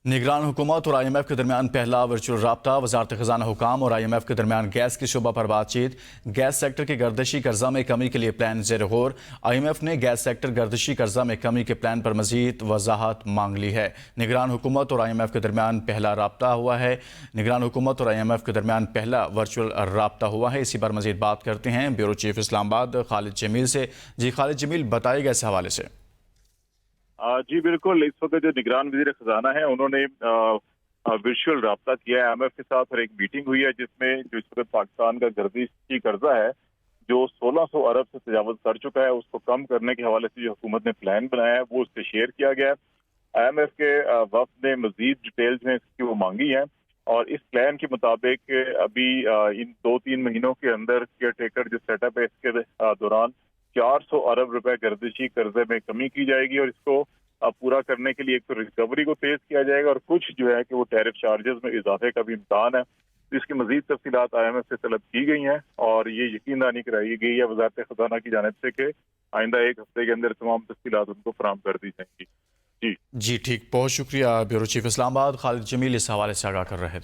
نگران حکومت اور IMF کے درمیان پہلا ورچوئل رابطہ۔ وزارت خزانہ حکام اور IMF کے درمیان گیس کے شعبہ پر بات چیت۔ گیس سیکٹر کی گردشی قرضہ میں کمی کے لیے پلان زیر غور۔ IMF نے گیس سیکٹر گردشی قرضہ میں کمی کے پلان پر مزید وضاحت مانگ لی ہے۔ نگران حکومت اور IMF کے درمیان پہلا رابطہ ہوا ہے۔ نگران حکومت اور IMF کے درمیان پہلا ورچوئل رابطہ ہوا ہے۔ اسی پر مزید بات کرتے ہیں بیورو چیف اسلام آباد خالد جمیل سے۔ جی خالد جمیل، بتائیے گا اس حوالے سے۔ جی بالکل، اس وقت جو نگران وزیر خزانہ ہیں انہوں نے ورچوئل رابطہ کیا ہے IMF کے ساتھ، اور ایک میٹنگ ہوئی ہے جس میں جو اس وقت پاکستان کا گردشی قرضہ ہے جو 1600 ارب سے تجاوز کر چکا ہے، اس کو کم کرنے کے حوالے سے جو حکومت نے پلان بنایا ہے وہ اس سے شیئر کیا گیا ہے۔ IMF کے وفد نے مزید ڈیٹیلز میں اس کی وہ مانگی ہیں، اور اس پلان کے مطابق ابھی ان 2-3 مہینوں کے اندر کیئر ٹیکر جو سیٹ اپ ہے اس کے دوران 400 ارب روپے گردشی قرضے میں کمی کی جائے گی، اور اس کو پورا کرنے کے لیے ایک تو ریکوری کو تیز کیا جائے گا، اور کچھ جو ہے کہ وہ ٹیرف چارجز میں اضافے کا بھی امکان ہے۔ اس کی مزید تفصیلات IMF سے طلب کی گئی ہیں، اور یہ یقین دہانی کرائی گئی ہے وزارت خزانہ کی جانب سے کہ آئندہ ایک ہفتے کے اندر تمام تفصیلات ان کو فراہم کر دی جائیں گی۔ جی ٹھیک، بہت شکریہ بیورو چیف اسلام آباد خالد جمیل اس حوالے سے آگاہ کر رہے تھے۔